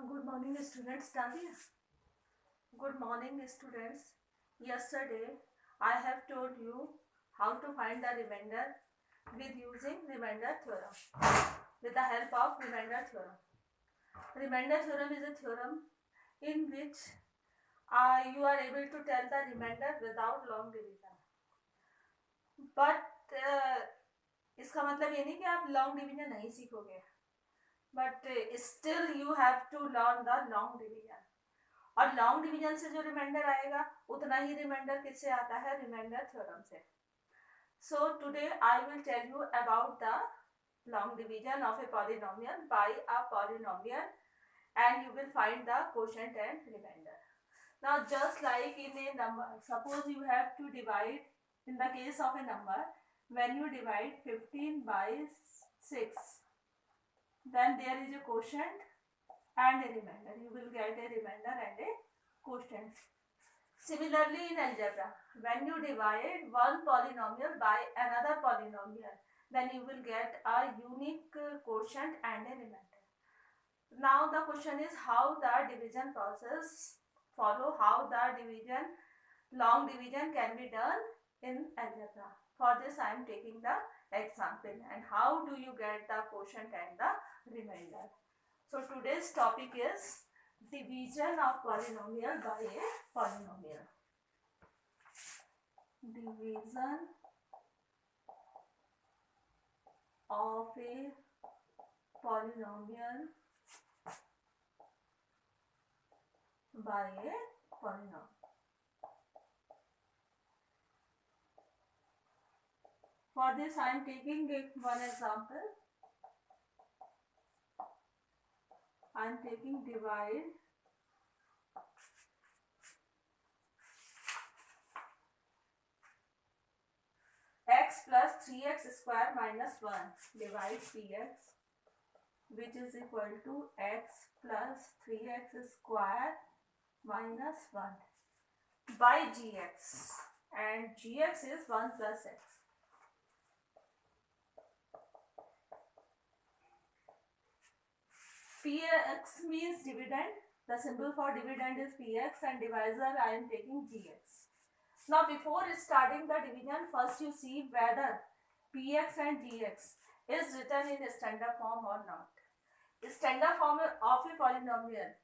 Good morning, students. Dalia. Good morning, students. Yesterday, I have told you how to find the remainder with using remainder theorem, with the help of remainder theorem. Remainder theorem is a theorem in which you are able to tell the remainder without long division. But इसका मतलब ये नहीं कि आप long division नहीं सीखोगे, but still you have to learn the long division. और long division से जो रिमाइंडर आएगा उतना ही रिमाइंडर किससे आता है, रिमाइंडर थ्योरम से. So today I will tell you about the long division of a polynomial by a polynomial and you will find the quotient and remainder. Now just like in a number, suppose you have to divide, in the case of a number, when you divide 15 by 6, then there is a quotient and a remainder. You will get a remainder and a quotient. Similarly in algebra, when you divide one polynomial by another polynomial, then you will get a unique quotient and a remainder. Now the question is how the division process follow, how the division, long division can be done in algebra. For this I am taking the example, and how do you get the quotient and the remainder. So today's topic is division of polynomial by a polynomial. Division of a polynomial by a polynomial. For this I am taking one example. I am taking divide x plus 3x square minus 1 divide px, which is equal to x plus 3x square minus 1 by gx, and gx is 1 plus x. Px means dividend. The symbol for dividend is px, and divisor I am taking gx. Now before starting the division, first you see whether px and gx is written in standard form or not. Standard form of a polynomial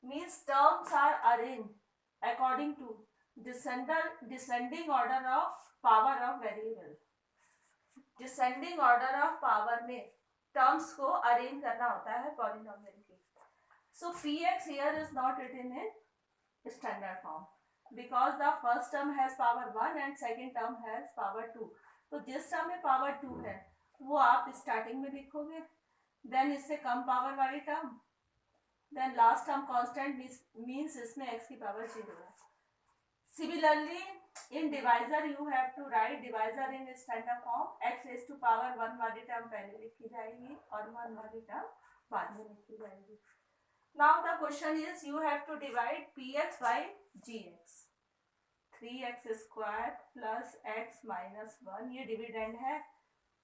means terms are arranged according to descending order of power of variable. Descending order of power में terms को arrange करना होता है polynomial की. So px here is not written in standard form because the first term has power 1 and second term has power 2. तो जिस term में power 2 है वो आप starting में लिखोगे, then इससे कम पावर वाली term, then last term constant means इसमें x की पावर 0 है. Similarly in divisor you have to write divisor in standard form. x raised to power 1 वाली टर्म पहले लिखी जाएगी और 1 वाली टर्म बाद में लिखी जाएगी. Now the question is you have to divide px by gx. 3x square plus x minus 1 ये डिविडेंड है,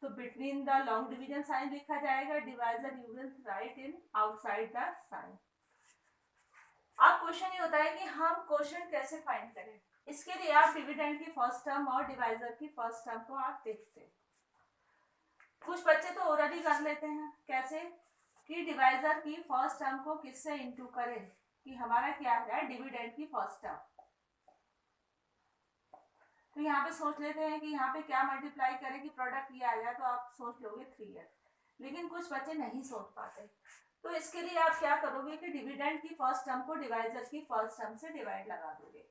तो between the long division sign लिखा जाएगा, divisor you will write in outside the sign. अब क्वेश्चन ये होता है कि हम क्वोशिएंट कैसे फाइंड करें. इसके लिए आप डिविडेंड की फर्स्ट टर्म और डिवाइजर की फर्स्ट टर्म को आप देखते हैं. कुछ बच्चे तो ऑलरेडी कर लेते हैं. कैसे कि डिवाइजर की फर्स्ट टर्म को किससे इनटू करें कि हमारा क्या आ जाए, डिविडेंड की फर्स्ट टर्म. तो यहाँ पे सोच लेते हैं कि यहाँ पे क्या मल्टीप्लाई करें कि प्रोडक्ट ये आ जाए, तो आप सोच लोगे 3x. लेकिन कुछ बच्चे नहीं सोच पाते, तो इसके लिए आप क्या करोगे कि डिविडेंड की फर्स्ट टर्म को डिवाइजर की फर्स्ट टर्म से डिवाइड लगा दोगे.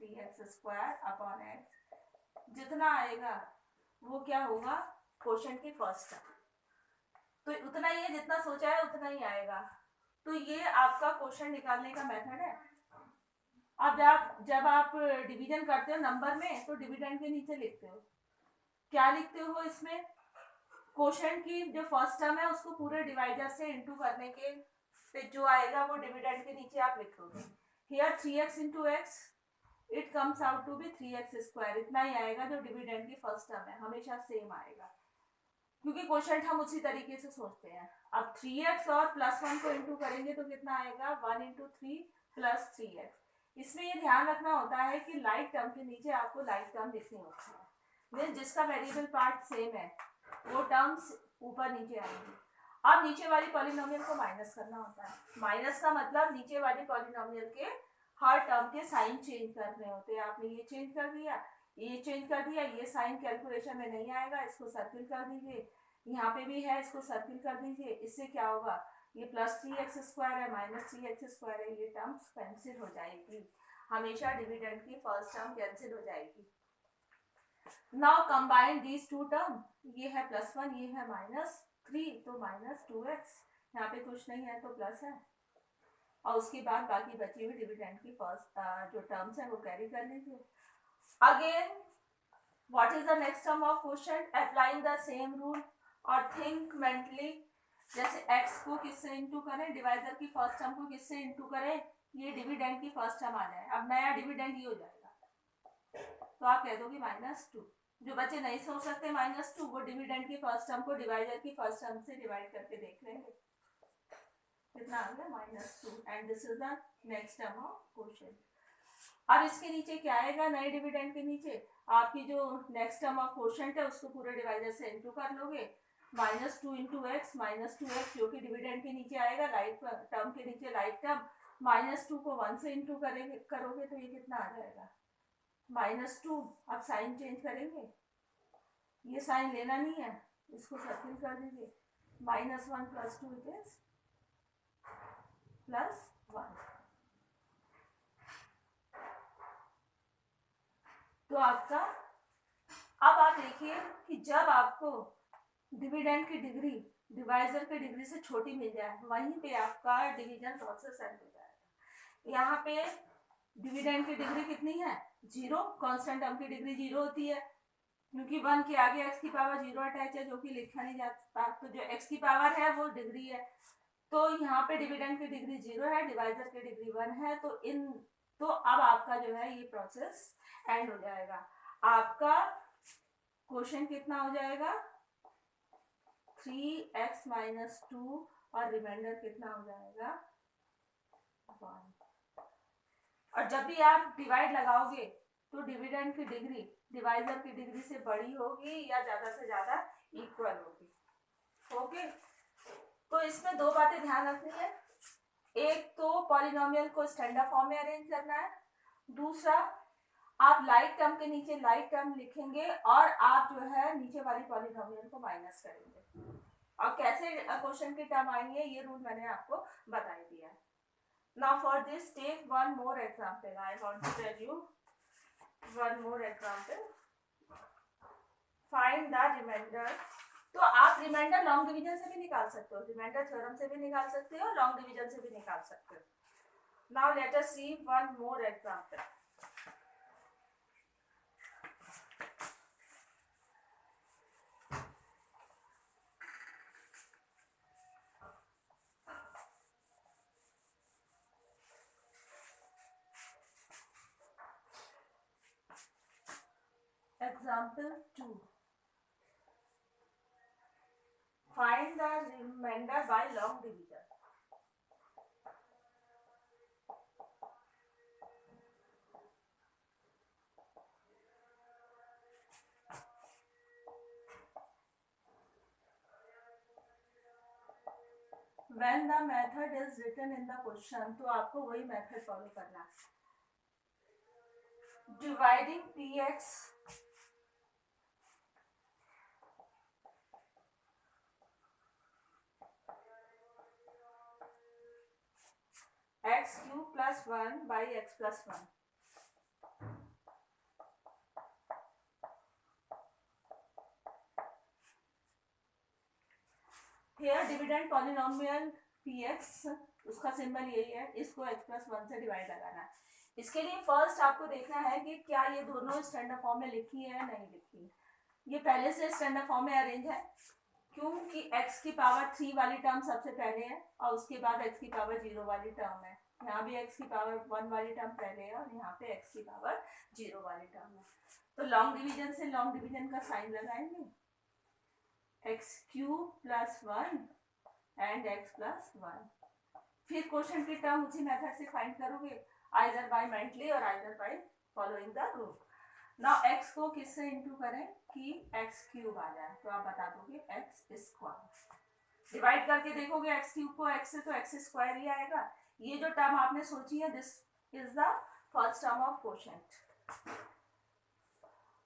3x स्क्वायर अपॉन x जितना आएगा वो क्या होगा, क्वोशिएंट की फर्स्ट टर्म. तो उतना ही है, जितना सोचा है उतना ही आएगा. तो ये आपका क्वोशिएंट निकालने का मेथड है. अब जब आप डिवीजन करते हो नंबर में तो डिविडेंड के नीचे लिखते हो, क्या लिखते हो इसमें, क्वोशिएंट की जो फर्स्ट टर्म है उसको पूरे डिवाइडर से इनटू करने के फिर जो आएगा वो डिविडेंड के नीचे आप लिखोगे. Here 3x into x it comes out to be 3x square. इतना ही आएगा जो डिविडेंड की फर्स्ट टर्म है, हमेशा सेम आएगा. क्योंकि क्वेश्चन हम उसी तरीके से सोचते हैं। अब 3x और +1 को इंटू करेंगे तो कितना आएगा, 1 × 3 + 3x। इसमें ये ध्यान रखना होता है कि लाइक टर्म के नीचे आपको लाइक टर्म लिखनी होती है, मीन जिसका वेरिएबल पार्ट सेम है वो टर्म्स ऊपर नीचे आएंगी। अब नीचे वाली पॉलिनोमियल को माइनस करना होता है। माइनस का मतलब नीचे वाली पॉलिनोमियल के हर टर्म के साइन चेंज करने होते हैं। आपने ये चेंज कर दिया, ये चेंज कर दिया, ये साइन कैलकुलेशन में नहीं आएगा, इसको सर्किल कर दीजिए। यहाँ पे भी है, इसको सर्किल कर दीजिए। इससे क्या होगा, ये +3x² है, -3x² है, ये टर्म्स कैंसिल हो जाएगी। हमेशा डिविडेंड की फर्स्ट टर्म कैंसिल हो जाएगी। Now combine these two term, ये है +1, ये है -3, तो -2x। यहाँ पे कुछ नहीं है तो प्लस है, और उसके बाद बाकी बची हुई डिविडेंड की फर्स्ट जो टर्म्स है वो कैरी कर लीजिए। Again what is the next term of question, applying the same rule और थिंक मेंटली। जैसे x को किससे इंटू करें, डिवाइजर की फर्स्ट टर्म को किससे इंटू करें, ये डिविडेंड की फर्स्ट टर्म आ जाए। अब नया डिविडेंड ये हो जाएगा, तो आप कह दोगे -2। जो बच्चे नहीं सोच सकते -2, वो डिविडेंड की फर्स्ट टर्म को डिवाइजर की फर्स्ट टर्म से डिवाइड करके देख लेंगे, कितना आ गया, -2। And this is the next term of question. अब इसके नीचे क्या आएगा, नए डिविडेंड के नीचे आपकी जो नेक्स्ट टर्म ऑफ क्वोशिएंट है उसको पूरे डिवाइजर से इनटू कर लोगे। -2 × x, -2x जो कि डिविडेंड के नीचे आएगा, लाइक टर्म के नीचे लाइक टर्म। -2 को 1 से इंटू करोगे तो ये कितना आ जाएगा, -2। अब साइन चेंज करेंगे, ये साइन लेना नहीं है, इसको सर्किल कर दीजिए। -1 + 2 इट इज +1। तो आपका, अब आप देखिए कि जब आपको डिविडेंड की डिग्री डिवाइजर की डिग्री से छोटी मिल जाए, वहीं पे आपका डिवीजन प्रोसेस एंड हो जाएगा। यहाँ पे डिविडेंड की डिग्री कितनी है, 0। कांस्टेंट टर्म की डिग्री 0 होती है, क्योंकि 1 के आगे x की पावर 0 अटैच है, जो कि लिखा नहीं जाता। तो जो x की पावर है वो डिग्री है, तो यहाँ पे डिविडेंड की डिग्री 0 है, डिवाइजर की डिग्री 1 है। तो अब आपका जो है ये प्रोसेस एंड हो जाएगा। आपका क्वेश्चन कितना हो जाएगा, 3x - 2 और रिमाइंडर कितना हो जाएगा, 1। और जब भी आप डिवाइड लगाओगे तो डिविडेंड की डिग्री डिवाइजर की डिग्री से बड़ी होगी या ज्यादा से ज्यादा इक्वल होगी। ओके, तो इसमें दो बातें ध्यान रखनी है। एक तो पॉलिनोमियल को स्टैंडर्ड फॉर्म में अरेंज करना है, दूसरा आप लाइक टर्म के नीचे लाइक टर्म लिखेंगे और आप जो है नीचे वाली पॉलिनोमियल को माइनस करेंगे। और कैसे क्वेश्चन की टर्म आएंगे ये रूल मैंने आपको बता दिया है। Now for this take one more example, I want to tell you one more example. Find the remainder. तो आप रिमाइंडर लॉन्ग डिवीजन से भी निकाल सकते हो, रिमाइंडर थ्योरम से भी निकाल सकते हो, लॉन्ग डिवीजन से भी निकाल सकते हो। Now let us see one more example. Example 2. Find the remainder by long division. When the method is written in the question, तो आपको वही मेथड फॉलो करना है। Dividing px x³ + 1 by x + 1। Here dividend polynomial px, उसका symbol यही है, इसको x + 1 से डिवाइड लगाना है। इसके लिए फर्स्ट आपको देखना है कि क्या ये दोनों स्टैंडर्ड फॉर्म में लिखी है या नहीं लिखी है। ये पहले से स्टैंडर्ड फॉर्म में अरेंज है, क्योंकि x की पावर 3 वाली टर्म सबसे पहले है और उसके बाद x की पावर 0 वाली टर्म है। यहाँ भी x की पावर 1 वाली टर्म पहले है और यहाँ पे x की पावर 0 वाली टर्म है। तो लॉन्ग डिवीजन से लॉन्ग डिवीजन का साइन लगाएंगे, x cube plus 1 and x plus 1। फिर क्वेश्चन की टर्म उसी मेथड से फाइंड करोगे, आइदर बाय मेंटली और either by following the rule. Now x को किससे इंटू करें कि एक्स क्यूब आ जाए, तो आप बता दोगे एक्स स्क्वायर। डिवाइड करके देखोगे एक्स क्यूब को एक्स से, तो एक्स स्क्वायर ही आएगा। ये जो टर्म आपने सोची है, this is the first term of quotient.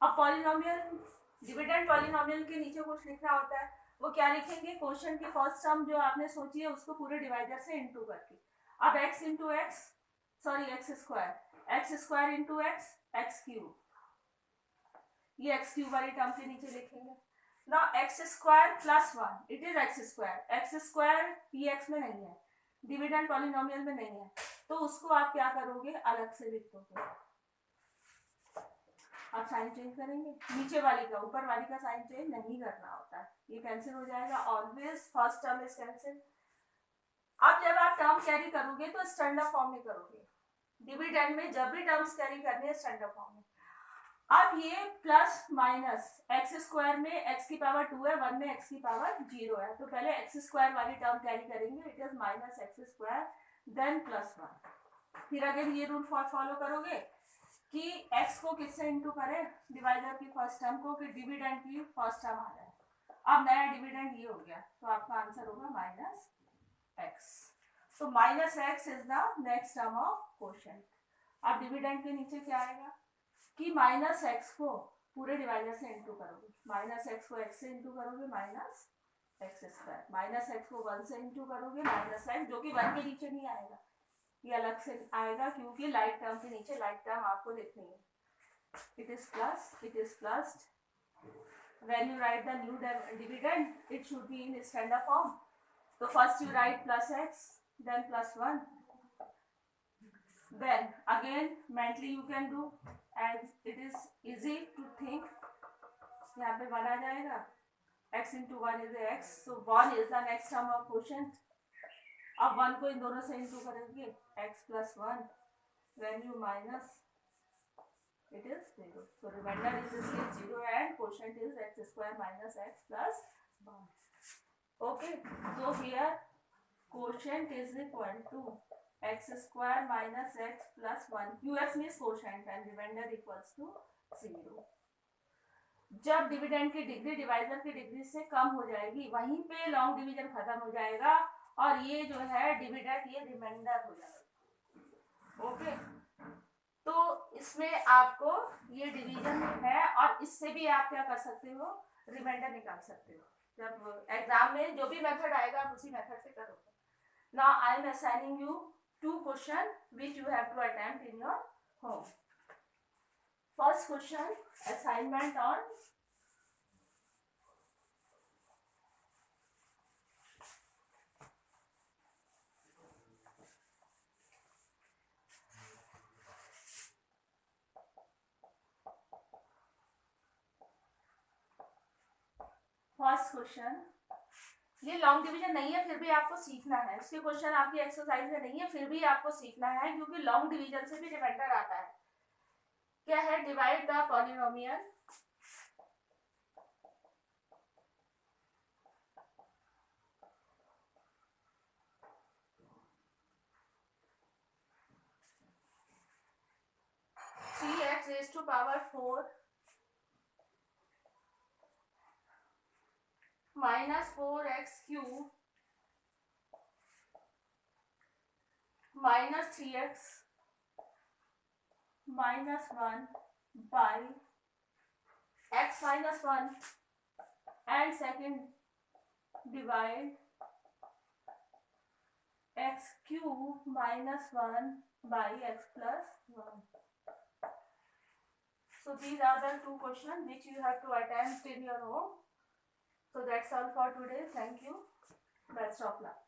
अब पॉलिनोमियल, डिविडेंड पॉलिनोमियल के नीचे कुछ लिखना होता है, वो क्या लिखेंगे, क्वोशिएंट की फर्स्ट टर्म जो आपने सोची है उसको पूरे डिवाइडर से इंटू करके। अब x into x, sorry x square into x, x cube, ये एक्स क्यूब वाली टर्म के नीचे लिखेंगे। Now x square plus 1, it is x square. X square px में नहीं है, डिविडेंड पॉलिनोमियल में नहीं है, तो उसको आप क्या करोगे, अलग से लिख दोगे। आप साइन चेंज करेंगे, नीचे वाली का ऊपर वाली का साइन चेंज नहीं करना होता है, ये कैंसिल हो जाएगा। Always first term is cancel. अब जब आप टर्म कैरी करोगे तो स्टैंडर्ड फॉर्म में करोगे। डिविडेंड में जब भी टर्म्स कैरी करनी है स्टैंडर्ड फॉर्म में। अब ये प्लस माइनस, एक्स स्क्वायर में एक्स की पावर 2 है, 1 में एक्स की पावर 0 है, तो पहले एक्स स्क्वायर वाली टर्म कैरी करेंगे, it is minus x square then plus 1। फिर अगर ये रूल फॉलो करोगे कि x को किससे इंटू करें, डिवाइडर की फर्स्ट टर्म को, कि डिविडेंड की फर्स्ट टर्म आ जाए। अब नया डिविडेंड ये हो गया, तो आपका आंसर होगा माइनस एक्स। तो minus x is the next term of quotient. अब डिविडेंड के नीचे क्या आएगा कि माइनस एक्स को पूरे डिवाइडर से इंटू करोगे, माइनस एक्स को एक्स से इंटू करोगे, minus x square, minus x को 1 से इंटू करोगे, माइनस एक्स, जो कि 1 के नीचे नहीं आएगा, ये अलग से आएगा, क्योंकि लाइट टर्म के नीचे लाइट टर्म आपको लिखनी है। It is plus when you write the new dividend it should be in standard form. तो first you write plus X then plus 1, then again mentally you can do, as it is easy to think। यहाँ पे 1 आ जाएगा, x into 1 is x, so 1 is the next term of quotient। अब 1 को इन दोनों से into करेंगे, x plus 1, when you minus it is 0, so remainder is this case 0 and quotient is x square minus x plus 1। okay, so here quotient is equal to x square minus x plus 1, qx means quotient and remainder equals to 0। जब dividend की degree divisor की degree से कम हो जाएगी, वहीं पे long division खत्म हो जाएगा और ये जो है डिविडेंड ये रिमाइंडर हो जाएगा। ओके, तो इसमें आपको ये डिवीजन है और इससे भी आप क्या कर सकते हो, रिमाइंडर निकाल सकते हो। जब एग्जाम में जो भी मेथड आएगा आप उसी मेथड से करोगे। Now I am assigning you 2 questions which you have to attempt in your home। First question, assignment on first question. ये लॉन्ग डिवीजन नहीं है, फिर भी आपको सीखना है, इसके क्वेश्चन आपकी एक्सरसाइज में नहीं है, फिर भी आपको सीखना है, क्योंकि लॉन्ग डिवीजन से भी रिमाइंडर आता है। क्या है, divide the polynomial three x raise to power 4 minus 4x cube minus 3x minus 1 by x minus 1 and second divide x cube minus 1 by x plus 1। So these are the 2 questions which you have to attempt in your home। So that's all for today. Thank you. Best of luck.